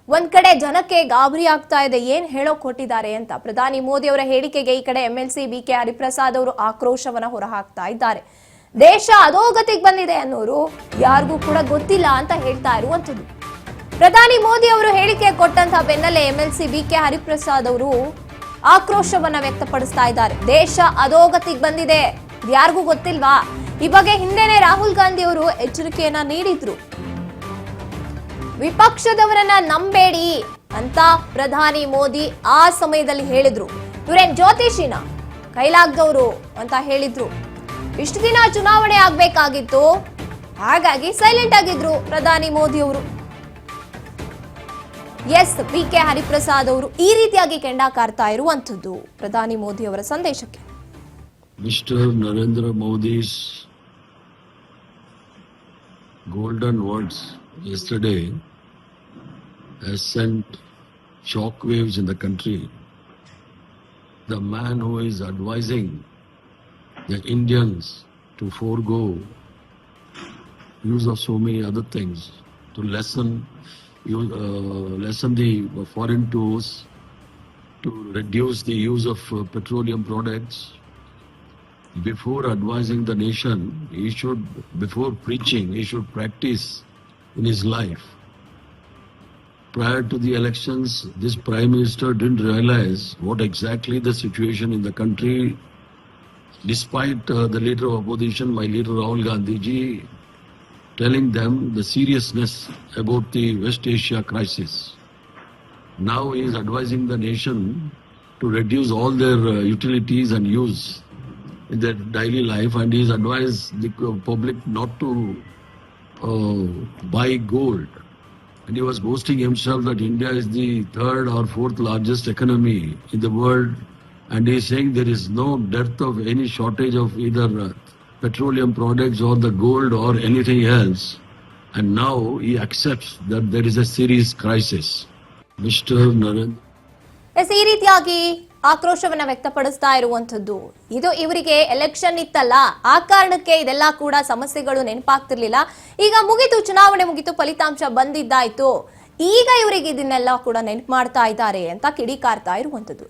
ಒಂದ್ ಕಡೆ ಜನಕ್ಕೆ ಗಾಬರಿ ಆಗ್ತಾ ಇದೆ, ಏನ್ ಹೇಳೋಕ್ ಕೊಟ್ಟಿದ್ದಾರೆ ಅಂತ. ಪ್ರಧಾನಿ ಮೋದಿ ಅವರ ಹೇಳಿಕೆಗೆ ಈ ಕಡೆ ಎಂಎಲ್ಸಿ ಬಿಕೆ ಹರಿಪ್ರಸಾದ್ ಅವರು ಆಕ್ರೋಶವನ್ನ ಹೊರಹಾಕ್ತಾ ಇದ್ದಾರೆ. ದೇಶ ಅಧೋಗತಿಗೆ ಬಂದಿದೆ ಅನ್ನೋರು ಯಾರಿಗೂ ಕೂಡ ಗೊತ್ತಿಲ್ಲ ಅಂತ ಹೇಳ್ತಾ ಇರುವಂತದ್ದು. ಪ್ರಧಾನಿ ಮೋದಿ ಅವರು ಹೇಳಿಕೆ ಕೊಟ್ಟಂತ ಬೆನ್ನಲ್ಲೇ ಎಂಎಲ್ಸಿ ಬಿಕೆ ಹರಿಪ್ರಸಾದ್ ಅವರು ಆಕ್ರೋಶವನ್ನ ವ್ಯಕ್ತಪಡಿಸ್ತಾ ಇದ್ದಾರೆ. ದೇಶ ಅಧೋಗತಿಗೆ ಬಂದಿದೆ, ಯಾರಿಗೂ ಗೊತ್ತಿಲ್ವಾ? ಈ ಬಗ್ಗೆ ಹಿಂದೆನೆ ರಾಹುಲ್ ಗಾಂಧಿ ಅವರು ಎಚ್ಚರಿಕೆಯನ್ನ ನೀಡಿದ್ರು. ವಿಪಕ್ಷದವರನ್ನ ನಂಬೇಡಿ ಅಂತ ಪ್ರಧಾನಿ ಮೋದಿ ಆ ಸಮಯದಲ್ಲಿ ಹೇಳಿದ್ರು. ಇವರೇನ್ ಜ್ಯೋತಿಷಿನ, ಕೈಲಾಗ್ದವರು ಅಂತ ಹೇಳಿದ್ರು. ಇಷ್ಟು ದಿನ ಚುನಾವಣೆ ಆಗ್ಬೇಕಾಗಿತ್ತು, ಹಾಗಾಗಿ ಸೈಲೆಂಟ್ ಆಗಿದ್ರು ಪ್ರಧಾನಿ ಮೋದಿ ಅವರು. ಎಸ್, ಬಿಕೆ ಹರಿಪ್ರಸಾದ್ ಅವರು ಈ ರೀತಿಯಾಗಿ ಕೆಂಡ ಕಾರ್ತಾ ಇರುವಂತದ್ದು ಪ್ರಧಾನಿ ಮೋದಿ ಅವರ ಸಂದೇಶಕ್ಕೆ. Mister Narendra Modi's golden words yesterday has sent shockwaves in the country. The man who is advising the Indians to forego use of so many other things, to lessen the foreign tours, to reduce the use of petroleum products. Before advising the nation, before preaching, he should practice in his life. Prior to the elections, this Prime Minister didn't realize what exactly the situation in the country, despite the leader of opposition, my leader Rahul Gandhi ji, telling them the seriousness about the West Asia crisis. Now he is advising the nation to reduce all their utilities and use in their daily life, and he has advised the public not to buy gold. And he was boasting himself that India is the third or fourth largest economy in the world, and he is saying there is no dearth of any shortage of either petroleum products or the gold or anything else. And now he accepts that there is a serious crisis. Mr. Narendra. Yes, ಈ ರೀತಿಯಾಗಿ ಆಕ್ರೋಶವನ್ನ ವ್ಯಕ್ತಪಡಿಸ್ತಾ ಇರುವಂತದ್ದು. ಇದು ಇವರಿಗೆ election ಇತ್ತಲ್ಲ, ಆ ಕಾರಣಕ್ಕೆ ಇದೆಲ್ಲ ಕೂಡ ಸಮಸ್ಯೆಗಳು ನೆನಪಾಗ್ತಿರ್ಲಿಲ್ಲ. ಈಗ ಮುಗಿತು, ಚುನಾವಣೆ ಮುಗಿತು, ಫಲಿತಾಂಶ ಬಂದಿದ್ದಾಯ್ತು, ಈಗ ಇವರಿಗೆ ಇದನ್ನೆಲ್ಲ ಕೂಡ ನೆನಪು ಮಾಡ್ತಾ ಇದ್ದಾರೆ ಅಂತ ಕಿಡಿಕಾರ್ತಾ ಇರುವಂತದ್ದು.